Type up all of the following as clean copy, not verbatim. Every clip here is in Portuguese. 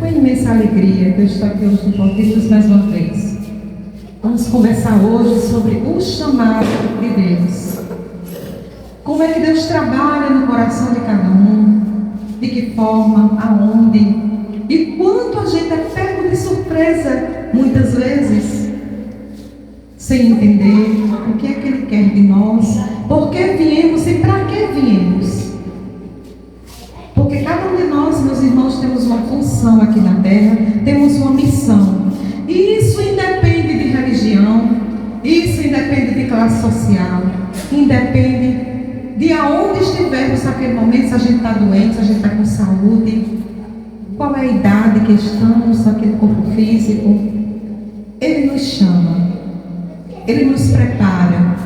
Com imensa alegria que eu estou aqui hoje no Portistas mais uma vez. Vamos conversar hoje sobre o chamado de Deus. Como é que Deus trabalha no coração de cada um, de que forma, aonde, e quanto a gente é pego de surpresa, muitas vezes, sem entender o que é que Ele quer de nós, por que viemos e para que viemos. Porque cada um de nós, meus irmãos, temos uma função aqui na terra, temos uma missão. E isso independe de religião, isso independe de classe social, independe de aonde estivermos naquele momento, se a gente está doente, se a gente está com saúde, qual é a idade que estamos naquele corpo físico. Ele nos chama, Ele nos prepara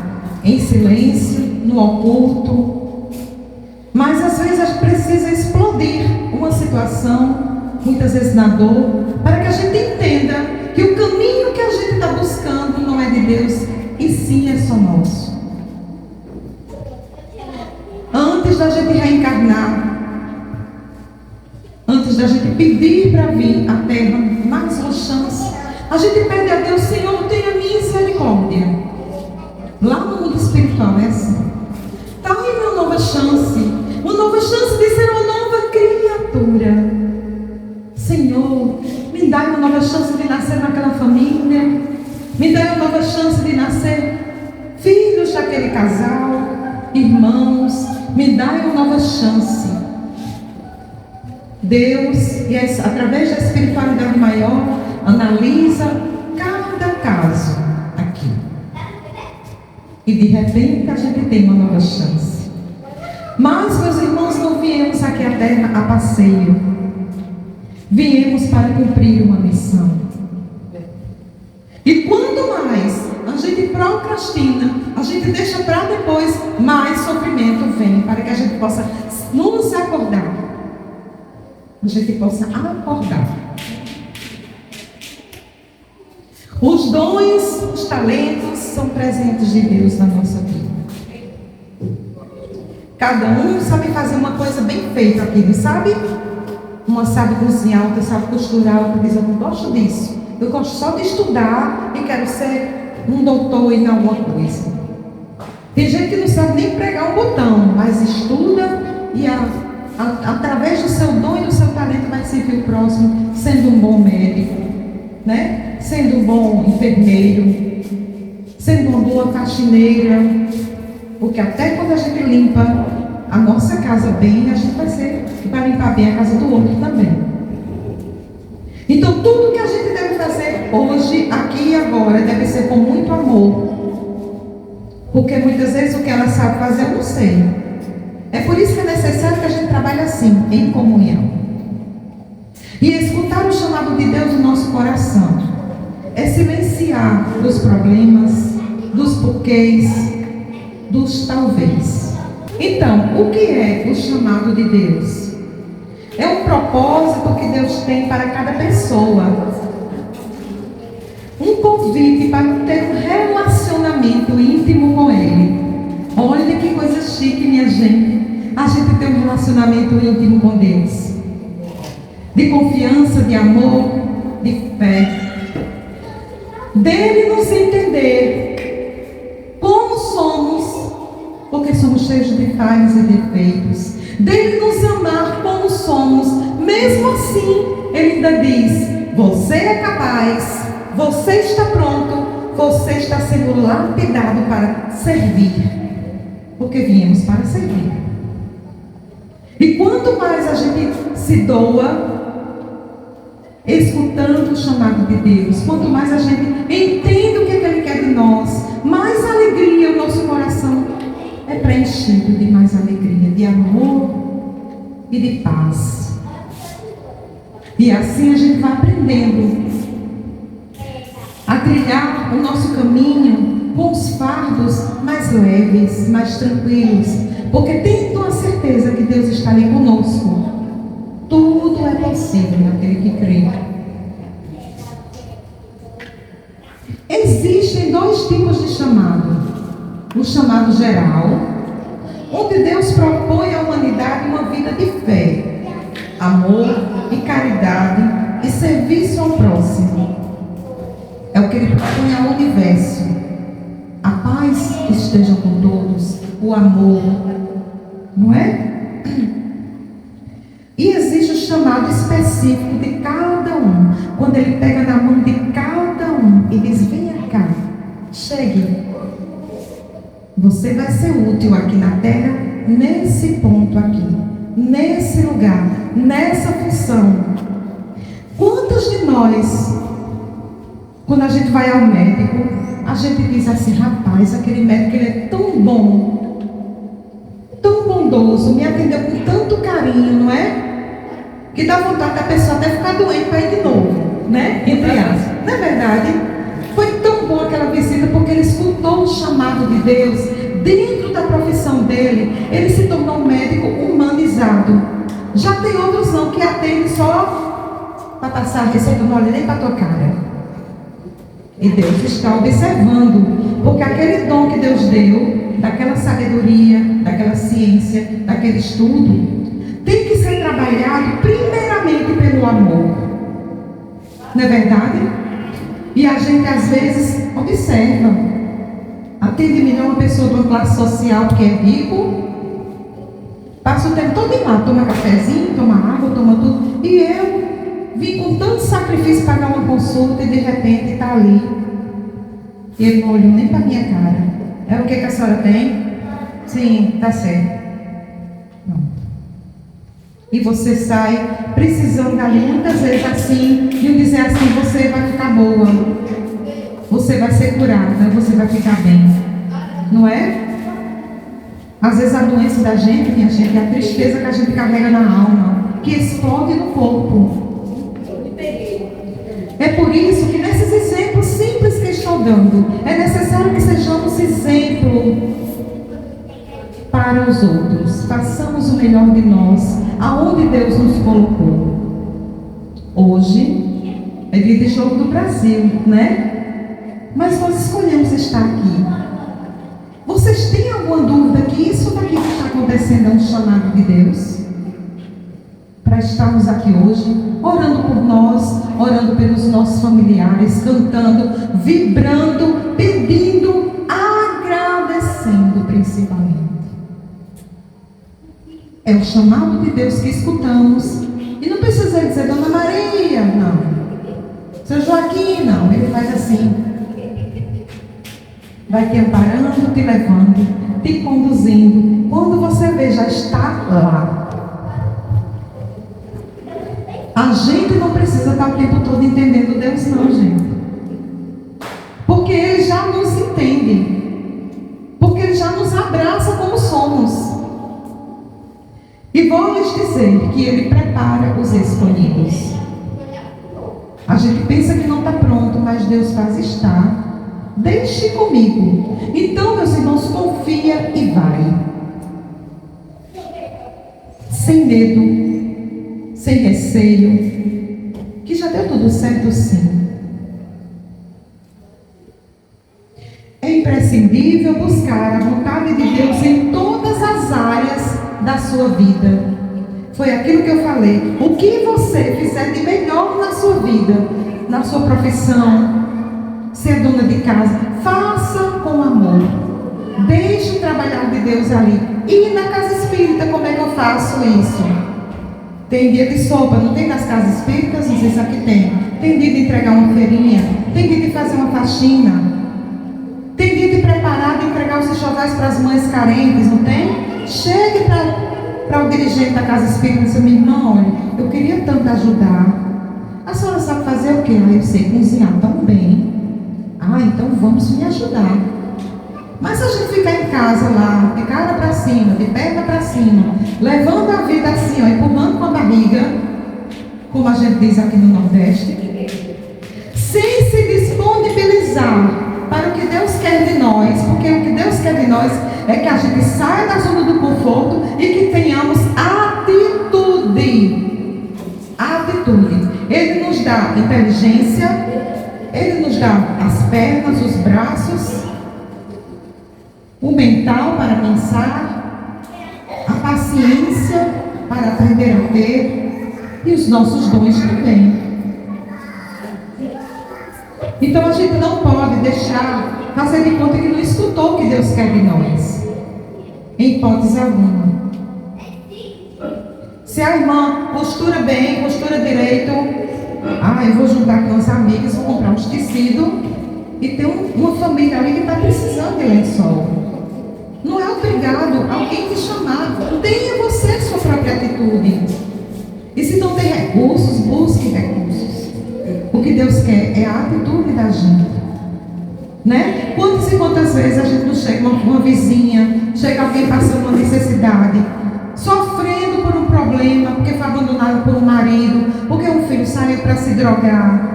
em silêncio, no oculto. Mas às vezes a gente precisa explodir uma situação, muitas vezes na dor, para que a gente entenda que o caminho que a gente está buscando não é de Deus, e sim é só nosso. Antes da gente reencarnar, antes da gente pedir para vir à terra mais uma chance, a gente pede a Deus: Senhor, tenha misericórdia. Lá no mundo espiritual é assim. Dá-me uma nova chance de ser uma nova criatura. Senhor, me dá uma nova chance de nascer naquela família, me dá uma nova chance de nascer filhos daquele casal, irmãos, me dá uma nova chance. Deus, e através da espiritualidade maior, analisa cada caso aqui. E de repente a gente tem uma nova chance. Mas, meus irmãos, não viemos aqui à terra a passeio. Viemos para cumprir uma missão. E quanto mais a gente procrastina, a gente deixa para depois, mais sofrimento vem, para que a gente possa nos acordar. A gente possa acordar. Os dons, os talentos são presentes de Deus na nossa vida. Cada um sabe fazer uma coisa bem feita aqui, não sabe? Uma sabe cozinhar, outra sabe costurar, outra diz: eu não gosto disso. Eu gosto só de estudar e quero ser um doutor em alguma coisa. Tem gente que não sabe nem pregar um botão, mas estuda e através do seu dom e do seu talento vai servir o próximo, sendo um bom médico, né? Sendo um bom enfermeiro, sendo uma boa faxineira. Porque até quando a gente limpa a nossa casa bem, a gente vai limpar bem a casa do outro também. Então tudo que a gente deve fazer hoje, aqui e agora, deve ser com muito amor. Porque muitas vezes o que ela sabe fazer eu não sei. É por isso que é necessário que a gente trabalhe assim, em comunhão. E escutar o chamado de Deus no nosso coração é silenciar dos problemas, dos porquês, dos talvez. Então, o que é o chamado de Deus? É um propósito que Deus tem para cada pessoa. Um convite para ter um relacionamento íntimo com Ele. Olha que coisa chique, minha gente. A gente tem um relacionamento íntimo com Deus. De confiança, de amor, de fé. Dele nos entender como somos, porque somos cheios de falhas e defeitos. Dele nos amar como somos. Mesmo assim, Ele ainda diz: você é capaz, você está pronto, você está sendo lapidado para servir. Porque viemos para servir. E quanto mais a gente se doa, escutando o chamado de Deus, quanto mais a gente entende o que Ele quer de nós, mais alegria o nosso coração é preenchido de mais alegria, de amor e de paz. E assim a gente vai aprendendo a trilhar o nosso caminho com os fardos mais leves, mais tranquilos, porque tendo a certeza que Deus está ali conosco, tudo é possível naquele que crê. Existem dois tipos de chamado. O chamado geral, onde Deus propõe à humanidade uma vida de fé, amor e caridade, e serviço ao próximo. É o que ele propõe ao universo. A paz esteja com todos, o amor, não é? E existe o chamado específico de cada um. Quando ele pega na mão de cada um e diz: venha cá, chegue. Você vai ser útil aqui na terra, nesse ponto aqui, nesse lugar, nessa função. Quantos de nós, quando a gente vai ao médico, a gente diz assim: rapaz, aquele médico ele é tão bom, tão bondoso, me atendeu com tanto carinho, não é? Que dá vontade da pessoa até ficar doente para ir de novo, né? Entre aspas. Não é verdade? Foi tão boa aquela visita porque ele escutou o chamado de Deus. Dentro da profissão dele, ele se tornou um médico humanizado. Já tem outros não, que atendem só para passar a receita, não olha nem para a tua cara. E Deus está observando, porque aquele dom que Deus deu, daquela sabedoria, daquela ciência, daquele estudo, tem que ser trabalhado primeiramente pelo amor. Não é verdade? E a gente às vezes observa. Atende melhor uma pessoa de uma classe social que é rico, passa o tempo todo em lá, toma cafezinho, toma água, toma tudo. E eu vim com tanto sacrifício pagar uma consulta e de repente está ali. E ele não olhou nem para a minha cara. É o que a senhora tem? Sim, está certo. Não. E você sai precisando dali muitas vezes assim, e dizer assim: você vai ficar boa, você vai ser curada, você vai ficar bem. Não é? Às vezes a doença da gente, minha gente, é a tristeza que a gente carrega na alma, que explode no corpo. É por isso que nesses exemplos simples que estou dando, é necessário que sejamos exemplo para os outros. Façamos o melhor de nós, aonde Deus nos colocou. Hoje é dia de jogo do Brasil, né? Mas nós escolhemos estar aqui. Vocês têm alguma dúvida que isso daqui que está acontecendo é um chamado de Deus? Para estarmos aqui hoje, orando por nós, orando pelos nossos familiares, cantando, vibrando, pedindo, agradecendo principalmente. É o chamado de Deus que escutamos. E não precisa dizer Dona Maria, não. Seu Joaquim, não. Ele faz assim. Vai te amparando, te levando, te conduzindo. Quando você vê, já está lá. A gente não precisa estar o tempo todo entendendo Deus, não, gente. Porque Ele já nos entende. Porque Ele já nos abraça como somos. E vou lhes dizer que Ele prepara os escolhidos. A gente pensa que não está pronto, mas Deus faz estar. Deixe comigo. Então, meus irmãos, confia e vai. Sem medo, sem receio, que já deu tudo certo sim. É imprescindível buscar a vontade de Deus em todas as áreas da sua vida. Foi aquilo que eu falei. O que você fizer de melhor na sua vida, na sua profissão, ser dona de casa, faça com amor. Deixe o trabalhar de Deus ali. E na casa espírita, como é que eu faço isso? Tem dia de sopa, não tem nas casas espíritas? Não sei se aqui tem. Tem dia de entregar uma feirinha, tem dia de fazer uma faxina, tem dia de preparar, de entregar os enxovais para as mães carentes, não tem? Chegue para o dirigente da casa espírita e diz: minha irmã, olha, eu queria tanto ajudar. A senhora sabe fazer o quê? Ah, eu sei cozinhar tão bem. Ah, então vamos me ajudar. Mas se a gente ficar em casa lá, de cara para cima, de perna para cima, levando a vida assim, ó, empurrando com a barriga, como a gente diz aqui no Nordeste, sem se disponibilizar para o que Deus quer de nós, porque o que Deus quer de nós é que a gente saia da zona do conforto e que tenhamos atitude. Atitude. Ele nos dá inteligência, Ele nos dá as pernas, os braços, o mental para pensar, a paciência para aprender a ter e os nossos dons também. Então a gente não pode deixar fazer de conta que não escutou o que Deus quer de nós, em hipótese alguma. Se a irmã costura bem, costura direito, eu vou juntar com as amigas, vou comprar uns tecidos, e tem uma família ali que está precisando de lençol. Não é obrigado alguém te chamar. Tenha você sua própria atitude. E se não tem recursos, busque recursos. O que Deus quer é a atitude da gente, né? Quantas e quantas vezes a gente não chega uma vizinha, chega alguém passando uma necessidade, sofrendo por um problema, porque foi abandonado por um marido, porque um filho saiu para se drogar.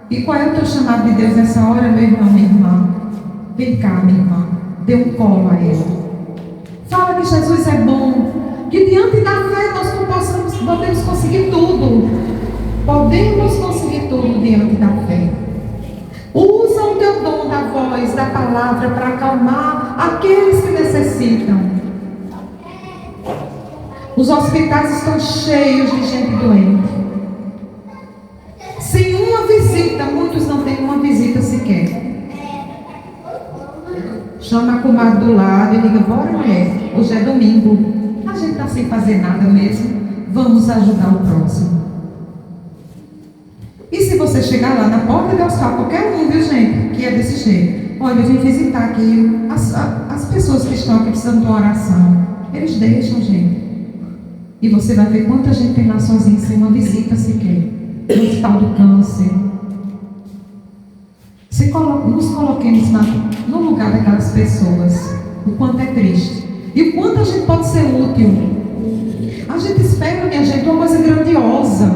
E qual é o teu chamado de Deus nessa hora, meu irmão, minha irmã? Vem cá, minha irmã, dê um colo a ele. Fala que Jesus é bom, que diante da fé nós podemos conseguir tudo. Podemos conseguir tudo diante da fé. Usa o teu dom da voz, da palavra, para acalmar aqueles que necessitam. Os hospitais estão cheios de gente doente. Sem uma visita, muitos não têm uma visita sequer. Chama a comadre do lado e diga: bora, mulher, hoje é domingo, a gente está sem fazer nada mesmo, vamos ajudar o próximo. E se você chegar lá na porta de hospital, qualquer um, viu, gente, que é desse jeito, olha, eu vim visitar aqui as pessoas que estão aqui precisando de uma oração, eles deixam, gente. E você vai ver quanta gente tem lá sozinha, sem uma visita sequer. No hospital do câncer. Nos coloquemos no lugar daquelas pessoas. O quanto é triste. E o quanto a gente pode ser útil. A gente espera, minha gente, uma coisa grandiosa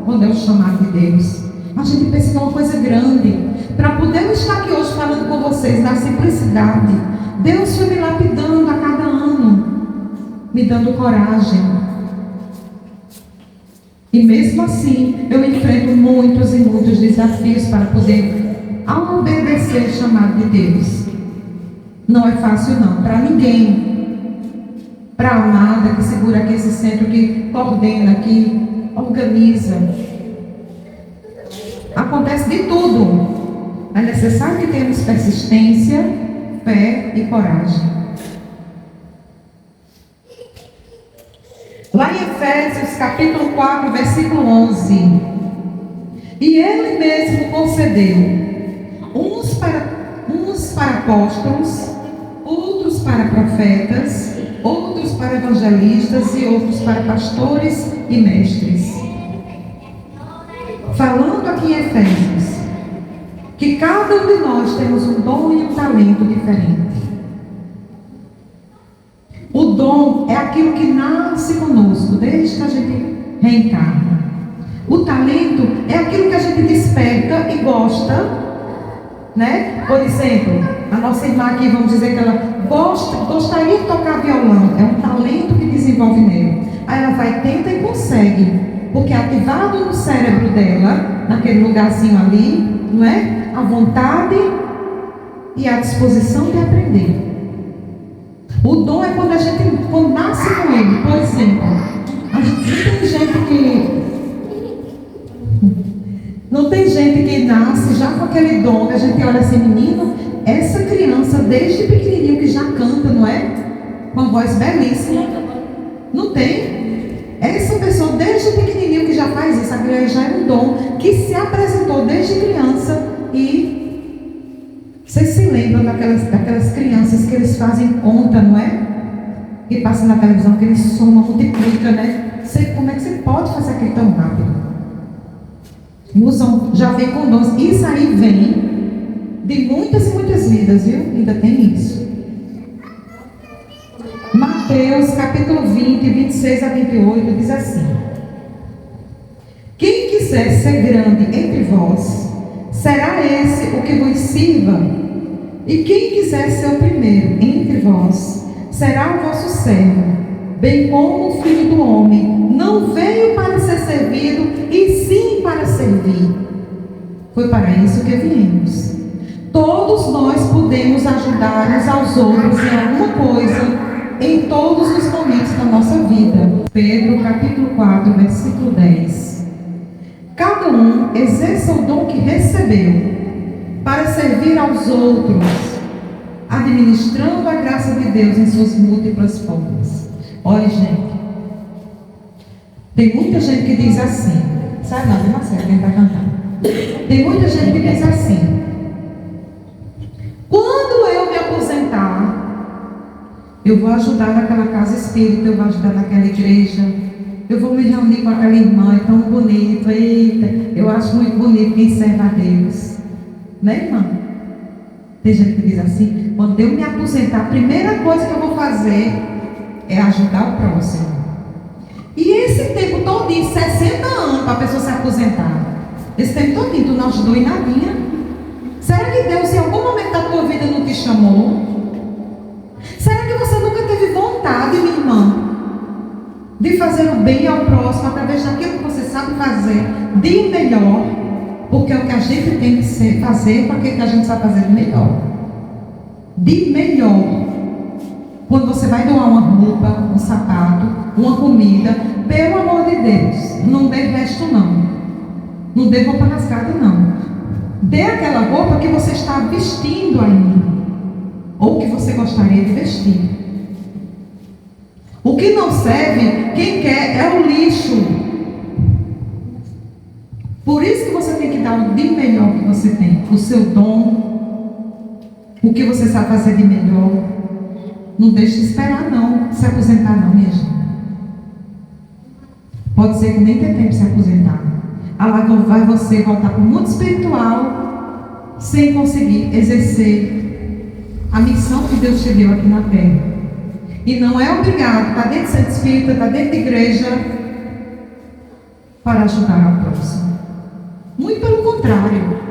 quando é o chamado de Deus. A gente pensa que é uma coisa grande. Para poder estar aqui hoje falando com vocês na simplicidade, Deus foi me lapidando a cada ano, me dando coragem. E mesmo assim, eu enfrento muitos e muitos desafios para poder obedecer o chamado de Deus. Não é fácil não, para ninguém. Para a amada que segura aqui esse centro, que coordena, que organiza. Acontece de tudo. É necessário que tenhamos persistência, fé e coragem. Lá em Efésios, capítulo 4, versículo 11. E Ele mesmo concedeu uns para apóstolos, outros para profetas, outros para evangelistas e outros para pastores e mestres. Falando aqui em Efésios, que cada um de nós temos um dom e um talento diferente. O dom é aquilo que nasce conosco, desde que a gente reencarna. O talento é aquilo que a gente desperta e gosta, né? Por exemplo, a nossa irmã aqui, vamos dizer que ela gostaria de tocar violão. É um talento que desenvolve nela. Aí ela vai, tenta e consegue. Porque é ativado no cérebro dela, naquele lugarzinho ali, não é? A vontade e a disposição de aprender. O dom é quando nasce com ele. Por exemplo, não tem gente que nasce já com aquele dom, que a gente olha assim, menino, essa criança desde pequenininho que já canta, não é? Com uma voz belíssima. Não tem? Essa pessoa desde pequenininho que já faz isso, aquilo já é um dom que se apresentou desde criança. E vocês se lembram daquelas crianças que eles fazem conta, não é? Que passa na televisão, que eles somam, multiplicam, né? Como é que você pode fazer aquilo tão rápido? Já vem com dons. Isso aí vem de muitas e muitas vidas, viu? Ainda tem isso. Mateus capítulo 20, 26 a 28 diz assim: quem quiser ser grande entre vós, será esse o que vos sirva. E quem quiser ser o primeiro entre vós, será o vosso servo. Bem como o Filho do Homem não veio para ser servido, e sim para servir. Foi para isso que viemos. Todos nós podemos ajudar uns aos outros em alguma coisa, em todos os momentos da nossa vida. Pedro capítulo 4, versículo 10. Cada um exerça o dom que recebeu, para servir aos outros, administrando a graça de Deus em suas múltiplas formas. Olha, gente, tem muita gente que diz assim, sabe não, Marcelo, quem vai cantar? Tem muita gente que diz assim: quando eu me aposentar, eu vou ajudar naquela casa espírita, eu vou ajudar naquela igreja, eu vou me reunir com aquela irmã, é tão bonito, eita, eu acho muito bonito quem serve a Deus. Né, irmã? Tem gente que diz assim: quando eu me aposentar, a primeira coisa que eu vou fazer é ajudar o próximo. E esse tempo todinho, 60 anos para a pessoa se aposentar, esse tempo todinho tu não ajudou em nadinha? Será que Deus em algum momento da tua vida não te chamou? Será que você nunca teve vontade, minha irmã, de fazer o bem ao próximo através daquilo que você sabe fazer de melhor? Porque é o que a gente tem que fazer com aquilo que a gente sabe fazer de melhor. De melhor. Quando você vai doar uma roupa, um sapato, uma comida, pelo amor de Deus, não dê resto não. Não dê roupa rasgada não. Dê aquela roupa que você está vestindo ainda, ou que você gostaria de vestir. O que não serve, quem quer é o lixo. Por isso que você tem que dar o de melhor que você tem, o seu dom, o que você sabe fazer de melhor. Não deixe de esperar não, se aposentar não, minha gente. Pode ser que nem tenha tempo de se aposentar. Lá vai você voltar para o mundo espiritual sem conseguir exercer a missão que Deus te deu aqui na terra. E não é obrigado, está dentro de centro espírita, está dentro de igreja, para ajudar ao próximo. Muito pelo contrário.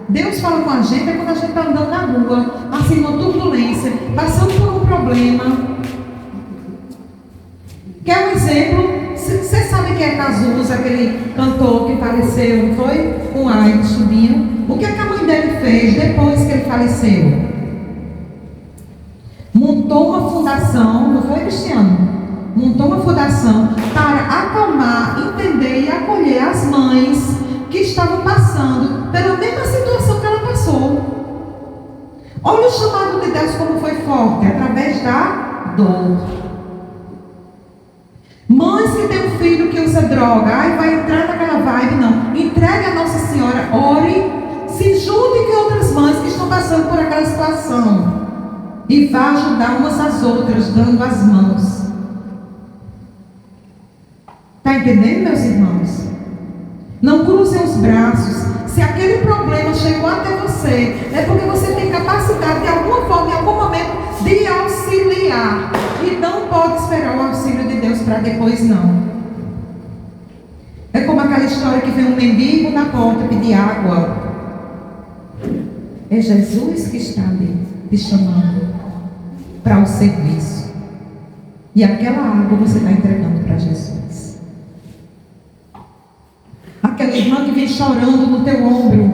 Deus fala com a gente quando a gente está andando na rua, assim, uma turbulência, passando por um problema. Quer um exemplo? Você sabe quem é Cazuza, aquele cantor que faleceu, não foi? Com AIDS, tudinho. O que a mãe dele fez depois que ele faleceu? Montou uma fundação, não foi, Cristiano? Montou uma fundação para acalmar, entender e acolher as mães que estavam passando pela mesma situação que ela passou. Olha o chamado de Deus como foi forte, através da dor. Mães que têm um filho que usa droga, vai entrar naquela vibe, não. Entregue a Nossa Senhora, ore, se junte com outras mães que estão passando por aquela situação e vá ajudar umas às outras, dando as mãos. Está entendendo, meus irmãos? Não cruzem os braços. Se aquele problema chegou até você, é porque você tem capacidade, de alguma forma, em algum momento, de auxiliar. E não pode esperar o auxílio de Deus para depois, não. É como aquela história que vem um mendigo na porta pedir água. É Jesus que está ali te chamando para o serviço. E aquela água você está entregando para Jesus. Aquela irmã que vem chorando no teu ombro,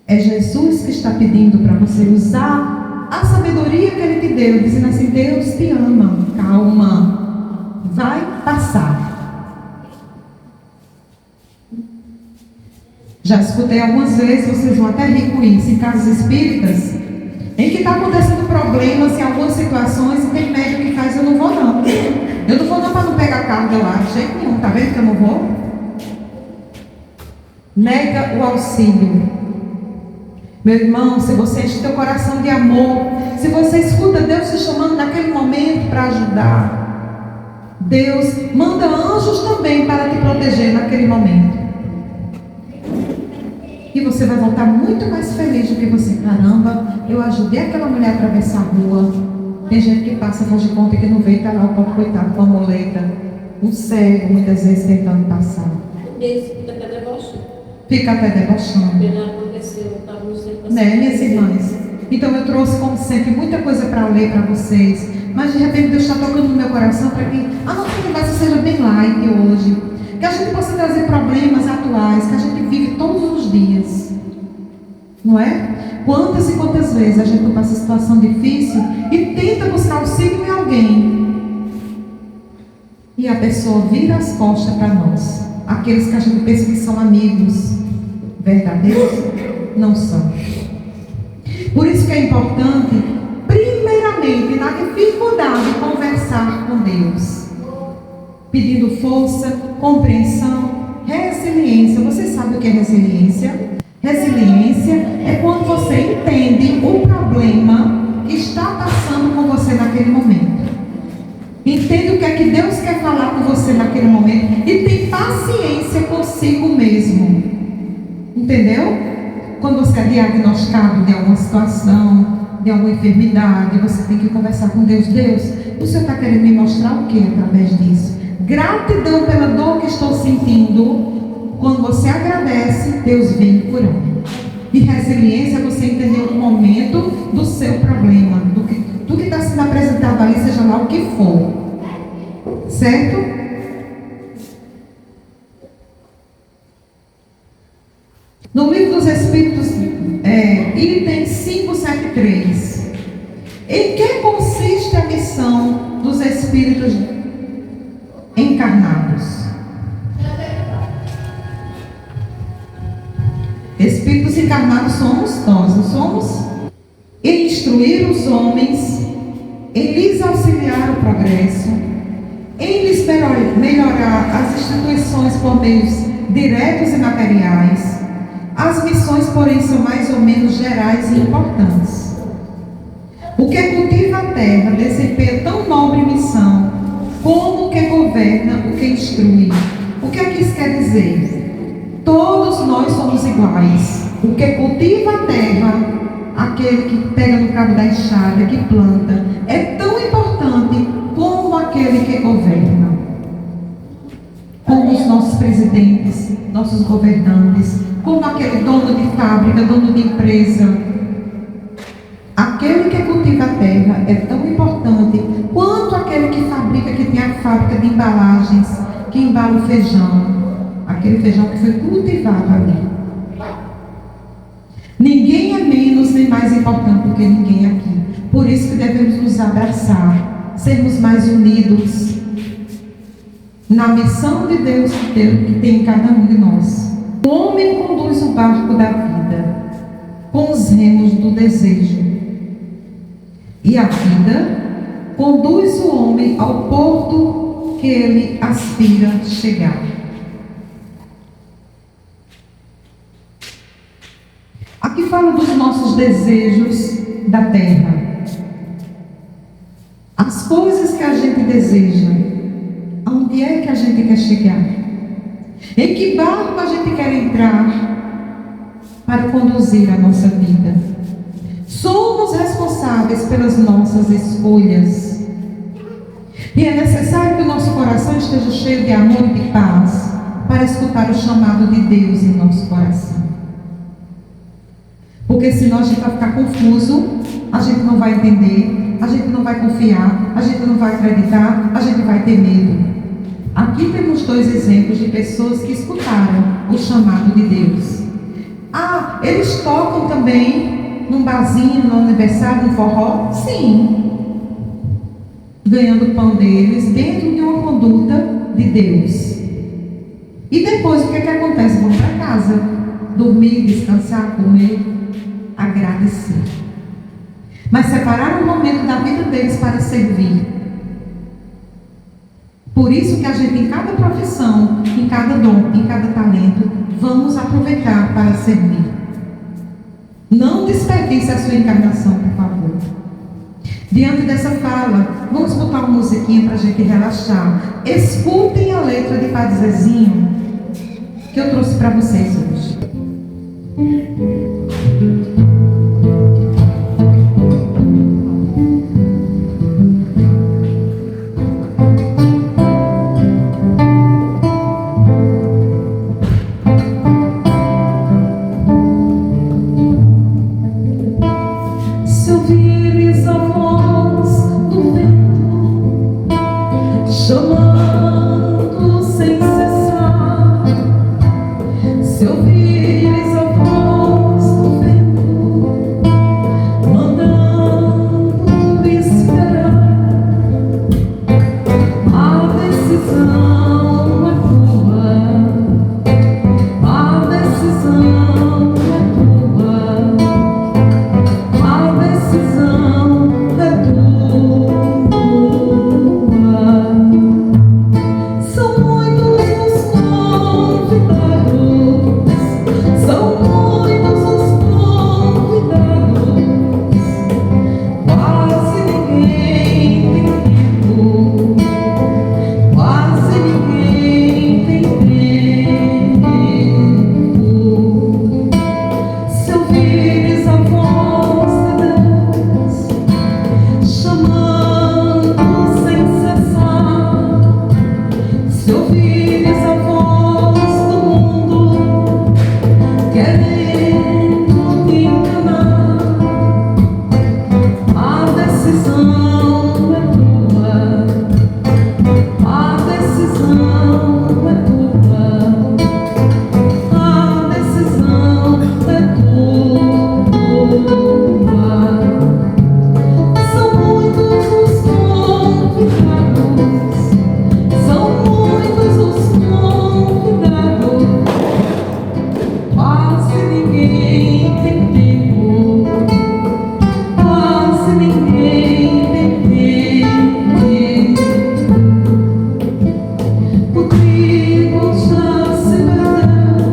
é Jesus que está pedindo para você usar a sabedoria que Ele te deu, dizendo assim: Deus te ama, calma, vai passar. Já escutei algumas vezes, vocês vão até rir com isso, em casas espíritas, em que está acontecendo problemas em algumas situações, e tem médico que faz: eu não vou não. Eu não vou não para não pegar carga lá, de jeito nenhum, tá vendo que eu não vou? Nega o auxílio. Meu irmão, se você enche teu coração de amor, se você escuta Deus te chamando naquele momento para ajudar, Deus manda anjos também para te proteger naquele momento. E você vai voltar muito mais feliz do que você. Caramba, eu ajudei aquela mulher a atravessar a rua. Tem gente que passa, faz de conta que não veio, está lá o pobre coitado com a muleta, um cego, muitas vezes tentando passar. Eles ficam até debochando. Fica até debochando. Né, minhas irmãs? Então eu trouxe, como sempre, muita coisa para ler para vocês. Mas de repente Deus está tocando no meu coração para que a nossa conversa seja bem light hoje. Que a gente possa trazer problemas atuais que a gente vive todos os dias. Não é? Quantas e quantas vezes a gente passa situação difícil e tenta buscar auxílio em alguém, e a pessoa vira as costas para nós, aqueles que a gente pensa que são amigos verdadeiros, não são. Por isso que é importante, primeiramente, na dificuldade, conversar com Deus, pedindo força, compreensão, resiliência. Você sabe o que é resiliência? Resiliência é quando você entende o problema que está passando com você naquele momento. Entende o que é que Deus quer falar com você naquele momento e tem paciência consigo mesmo. Entendeu? Quando você é diagnosticado de alguma situação, de alguma enfermidade, você tem que conversar com Deus. Deus, o Senhor está querendo me mostrar o que através disso? Gratidão pela dor que estou sentindo. Quando você agradece, Deus vem curando. E resiliência é você entender o momento do seu problema, do que está sendo apresentado ali, seja lá o que for. Certo? No livro dos Espíritos, item 573. Em que consiste a missão dos Espíritos encarnados? Espíritos encarnados somos nós, não somos? Em instruir os homens, em lhes auxiliar o progresso, em lhes melhorar as instituições por meios diretos e materiais. As missões, porém, são mais ou menos gerais e importantes. O que cultiva a terra desempenha tão nobre missão como o que governa, o que instrui. O que é que isso quer dizer? Todos nós somos iguais. O que cultiva a terra, aquele que pega no cabo da enxada, que planta, é tão importante como aquele que governa. Como os nossos presidentes, nossos governantes, como aquele dono de fábrica, dono de empresa. Aquele que cultiva a terra é tão importante quanto aquele que fabrica, que tem a fábrica de embalagens, que embala o feijão. Aquele feijão que foi cultivado ali. Ninguém é menos nem mais importante do que ninguém aqui. Por isso que devemos nos abraçar, sermos mais unidos na missão de Deus que tem em cada um de nós. O homem conduz o barco da vida com os remos do desejo. E a vida conduz o homem ao porto que ele aspira chegar. Aqui fala dos nossos desejos da terra. As coisas que a gente deseja. Aonde é que a gente quer chegar? Em que barco a gente quer entrar para conduzir a nossa vida? Somos responsáveis pelas nossas escolhas. E é necessário que o nosso coração esteja cheio de amor e de paz para escutar o chamado de Deus em nosso coração. Porque senão a gente vai ficar confuso, a gente não vai entender, a gente não vai confiar, a gente não vai acreditar, a gente vai ter medo. Aqui temos dois exemplos de pessoas que escutaram o chamado de Deus. Ah, eles tocam também num barzinho, no aniversário, no forró? Sim. Ganhando o pão deles dentro de uma conduta de Deus. E depois o que acontece? Vão para casa, dormir, descansar, comer, agradecer. Mas separaram um momento da vida deles para servir. Por isso que a gente, em cada profissão, em cada dom, em cada talento, vamos aproveitar para servir. Não desperdice a sua encarnação, por favor. Diante dessa fala, vamos botar uma musiquinha para a gente relaxar. Escutem a letra de Padre Zezinho que eu trouxe para vocês hoje. Se ouvires a voz do vento chamando sem cessar, se ouvires a voz do vento mandando esperar, a decisão é tua, a decisão é tua. Se ouvires a voz do mundo querendo te enganar, a decisão é tua, a decisão é tua, a decisão é tua. São muitos os convidados, são muitos os convidados, quase ninguém tem tempo, quase ninguém tem tempo. O trigo já se perdeu,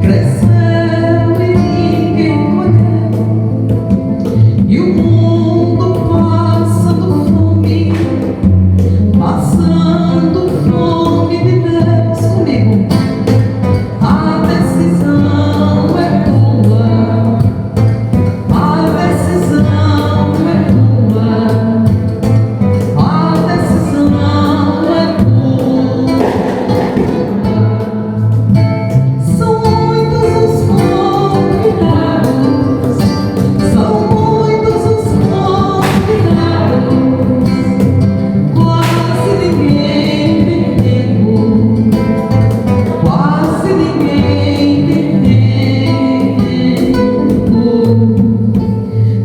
cresceu e ninguém colheu, e o mundo passando fome de Deus comigo. A decisão é tua, a decisão é tua, a decisão é tua. São muitos os convidados, são muitos os convidados, quase ninguém tem tempo, quase ninguém tem tempo.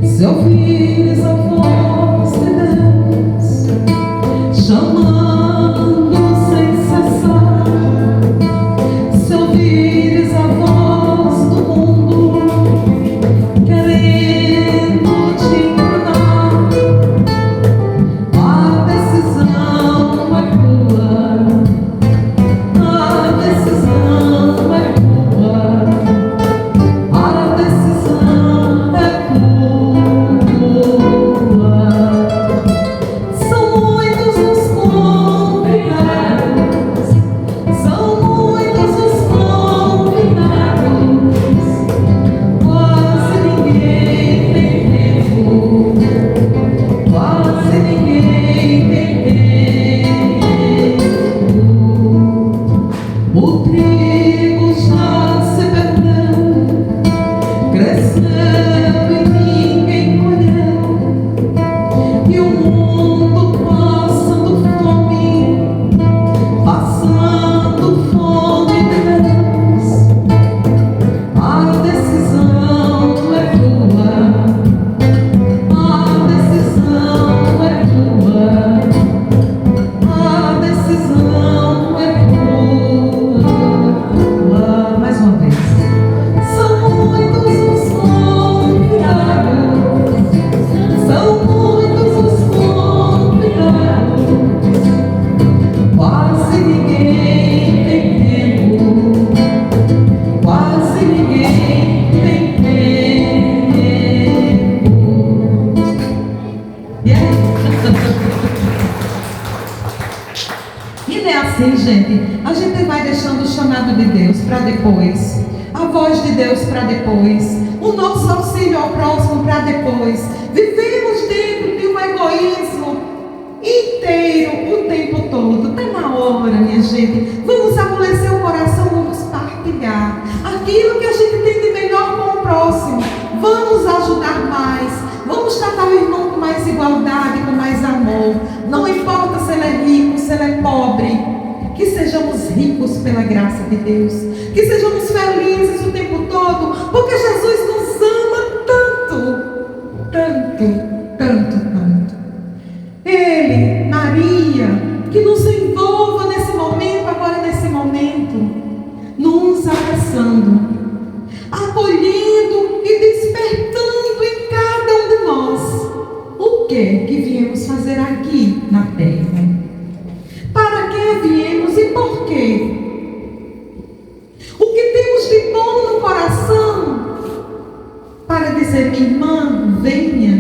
Se ouvires a voz de Deus chamando sem cessar, se ouvires a voz do mundo querendo te enganar, a decisão é tua, a decisão é tua, a decisão é tua. São muitos os convidados, são muitos os convidados, quase ninguém tem tempo, quase ninguém tem tempo. O trigo já se perdeu, cresceu e ninguém colheu, e o mundo passando fome de Deus. A decisão é tua, a decisão é tua, a decisão é tua. Mais uma vez. São muitos os convidados, são muitos os convidados, quase ninguém tem tempo, quase ninguém tem tempo. E não é assim, gente. A gente vai deixando o chamado de Deus para depois, a voz de Deus para depois, o nosso auxílio ao próximo para depois. Vivemos dentro de um egoísmo inteiro o tempo todo. Está na hora, minha gente. Vamos amolecer o coração, vamos partilhar aquilo que a gente tem de melhor com o próximo. Vamos ajudar mais, vamos tratar o irmão com mais igualdade, com mais amor. Não importa se ele é rico, se ele é pobre. Que sejamos ricos pela graça de Deus, que sejamos felizes o tempo todo, porque Jesus nos ama tanto, tanto, tanto, tanto. Ele, Maria, que nos envolva nesse momento, agora nesse momento, nos abraçando, acolhendo e despertando em cada um de nós o que viemos fazer aqui na terra. Para que viemos e por quê? O que temos de bom no coração para dizer, minha irmã, venha,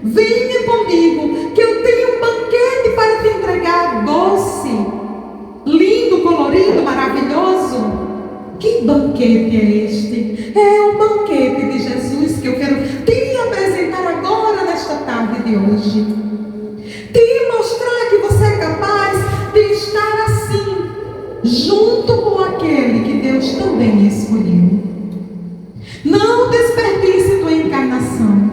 venha comigo, que eu tenho um banquete para te entregar, doce, lindo, colorido, maravilhoso. Que banquete é este? É o banquete de Jesus que eu quero te apresentar agora nesta tarde de hoje. Te mostrar que você é capaz de estar assim escolheu. Não desperdice tua encarnação.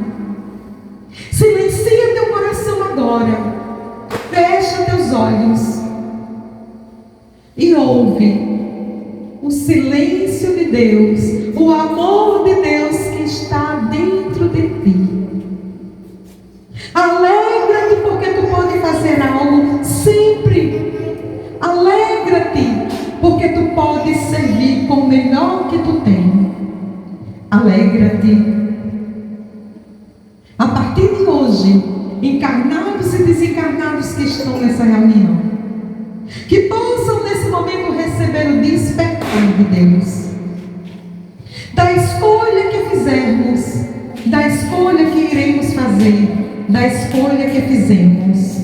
Silencia teu coração agora. Fecha teus olhos e ouve o silêncio de Deus, o amor de Deus que está dentro de ti. Alegra-te porque tu pode fazer algo sempre. Alegra-te porque tu pode servir com o melhor que tu tem. Alegra-te. A partir de hoje, encarnados e desencarnados que estão nessa reunião, que possam nesse momento receber o despertar de Deus, da escolha que fizermos, da escolha que iremos fazer, da escolha que fizemos.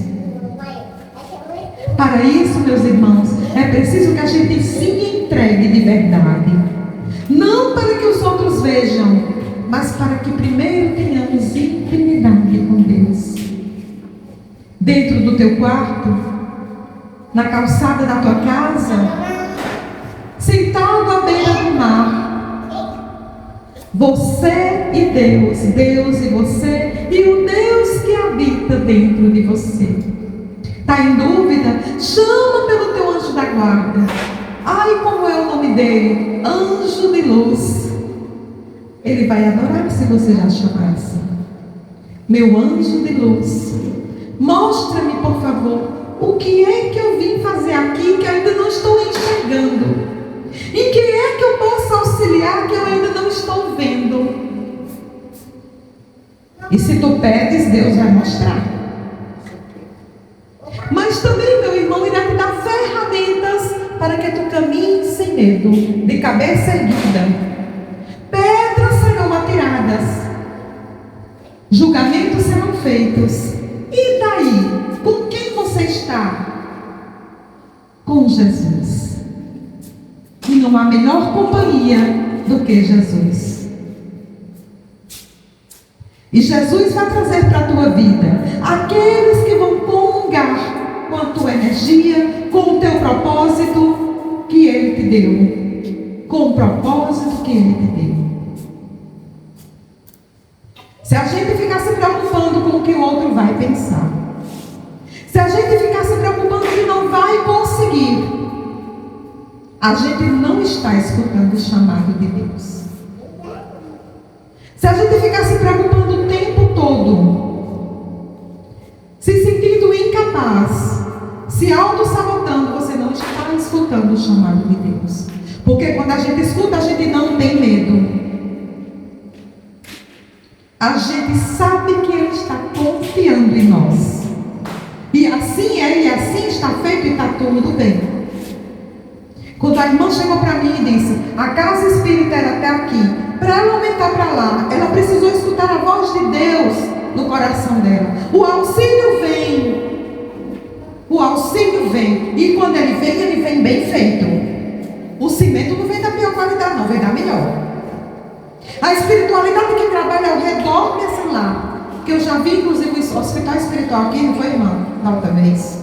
Para isso, meus irmãos, é preciso que a gente se entregue de verdade, não para que os outros vejam, mas para que primeiro tenhamos intimidade com Deus. Dentro do teu quarto, na calçada da tua casa, sentado à beira do mar, você e Deus, Deus e você, e o Deus que habita dentro de você. Está em dúvida? Chama pelo teu anjo da guarda. Ai, como é o nome dele? Anjo de luz. Ele vai adorar se você já chamar assim. Meu anjo de luz, mostra-me, por favor, o que é que eu vim fazer aqui que eu ainda não estou enxergando? Em que é que eu posso auxiliar que eu ainda não estou vendo? E se tu pedes, Deus vai mostrar. Mas também, meu irmão, irá te dar ferramentas para que tu caminhes sem medo, de cabeça erguida. Pedras serão atiradas, julgamentos serão feitos. E daí? Com quem você está? Com Jesus. E não há melhor companhia do que Jesus. E Jesus vai trazer para a tua vida aqueles que vão comungar com a tua energia, com o teu propósito que Ele te deu. Com o propósito que Ele te deu. Se a gente ficar se preocupando com o que o outro vai pensar, se a gente ficar se preocupando que não vai conseguir, a gente não está escutando o chamado de Deus. Se a gente ficar se preocupando o tempo todo, se sentindo incapaz, se auto-sabotando, você não está escutando o chamado de Deus. Porque quando a gente escuta, a gente não tem medo. A gente sabe que Ele está confiando em nós. E assim é, e assim está feito, e está tudo bem. Quando a irmã chegou para mim e disse, a casa espírita era até aqui, para ela aumentar para lá, ela precisou escutar a voz de Deus no coração dela. O auxílio vem. O auxílio vem. E quando ele vem bem feito. O cimento não vem da pior qualidade, não, vem da melhor. A espiritualidade que trabalha ao redor desse lar, que eu já vi, inclusive, o hospital espiritual aqui, não foi, irmã? Da outra vez.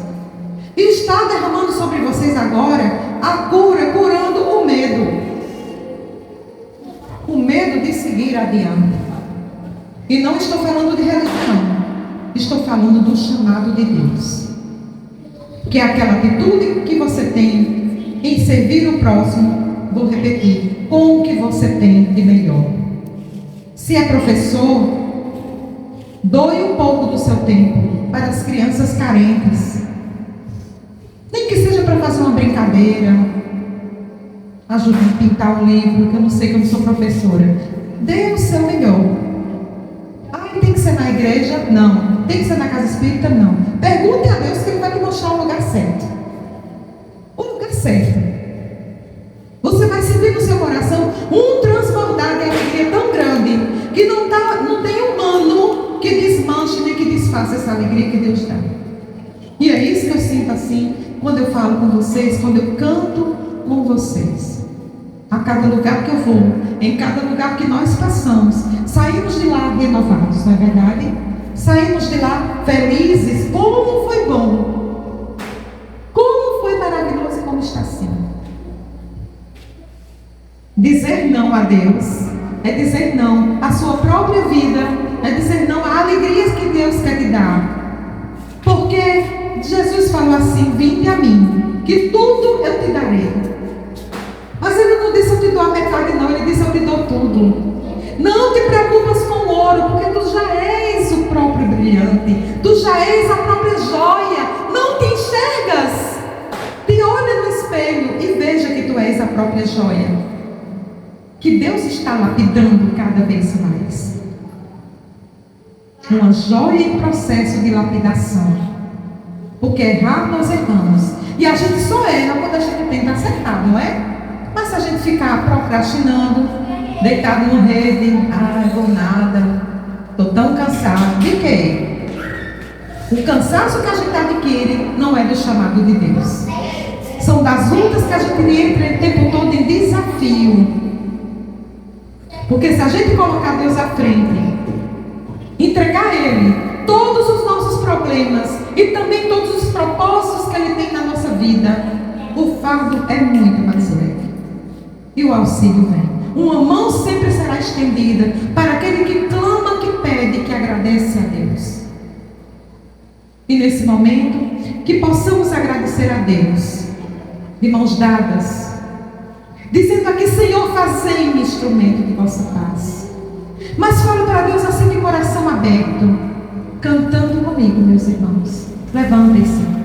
E está derramando sobre vocês agora a cura, curando o medo. O medo de seguir adiante. E não estou falando de religião. Estou falando do chamado de Deus. Que é aquela atitude que você tem em servir o próximo, vou repetir, com o que você tem de melhor. Se é professor, doe um pouco do seu tempo para as crianças carentes. Nem que seja para fazer uma brincadeira, ajude a pintar um livro, que eu não sei, que eu não sou professora. Dê o seu melhor. Tem que ser na igreja? Não. Tem que ser na casa espírita? Não. Pergunte a Deus que Ele vai te mostrar o lugar certo. O lugar certo. Você vai sentir no seu coração um transbordar de alegria tão grande que não tem humano que desmanche nem que desfaça essa alegria que Deus dá. E é isso que eu sinto assim quando eu falo com vocês, quando eu canto com vocês. A cada lugar que eu vou, em cada lugar que nós passamos, saímos de lá renovados, não é verdade? Saímos de lá felizes. Como foi bom! Como foi maravilhoso e como está sendo. Dizer não a Deus é dizer não à sua própria vida, é dizer não à alegria que Deus quer te dar. Porque Jesus falou assim: vinde a mim, que tudo eu te darei. Mas ele não disse eu te dou a metade, não, ele disse eu te dou tudo. Não te preocupas com o ouro, porque tu já és o próprio brilhante, tu já és a própria joia. Não te enxergas. Te olha no espelho e veja que tu és a própria joia, que Deus está lapidando cada vez mais. Uma joia em processo de lapidação. Porque errar nós erramos. E a gente só erra quando a gente tenta acertar, não é? Mas se a gente ficar procrastinando, deitado numa rede, vou nada, estou tão cansado. De quê? O cansaço que a gente adquire não é do chamado de Deus. São das lutas que a gente entra o tempo todo em desafio. Porque se a gente colocar Deus à frente, entregar a Ele todos os nossos problemas e também todos os propósitos que Ele tem na nossa vida, o fardo é muito mais leve. E o auxílio vem. Uma mão sempre será estendida para aquele que clama, que pede, que agradece a Deus. E nesse momento, que possamos agradecer a Deus, de mãos dadas, dizendo aqui: Senhor, fazei-me instrumento de vossa paz. Mas falo para Deus assim de coração aberto, cantando comigo, meus irmãos. Levantem-se.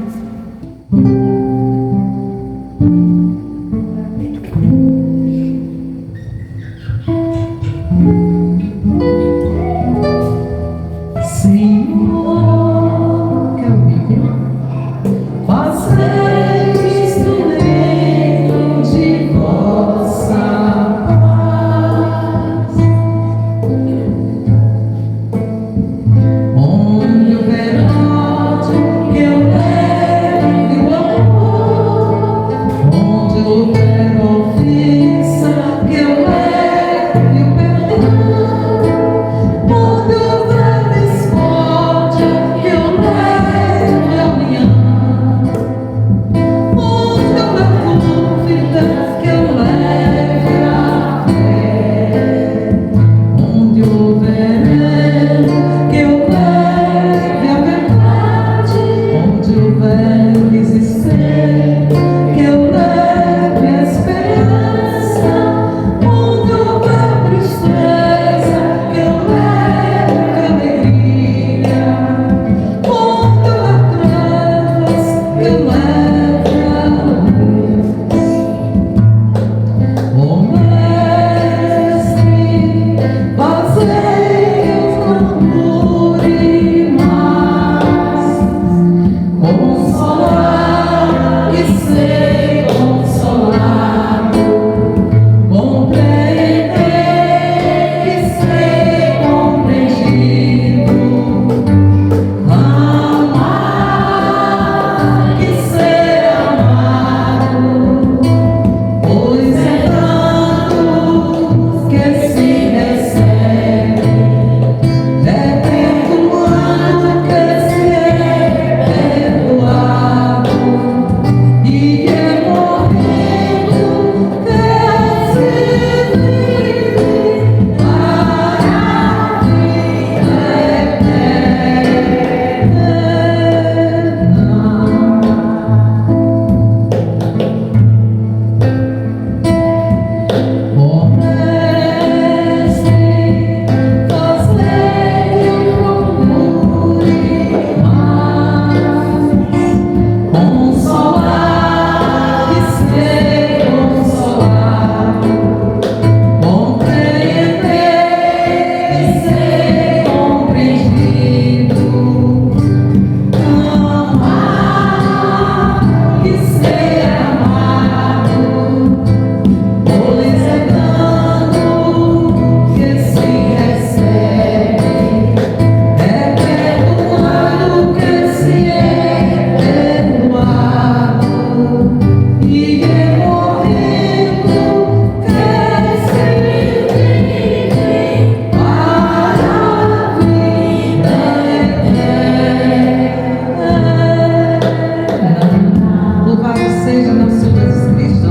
seja nosso Senhor Jesus Cristo.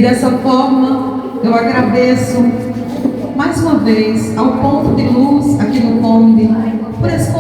dessa forma, eu agradeço mais uma vez ao Ponto de Luz aqui no Conde por esse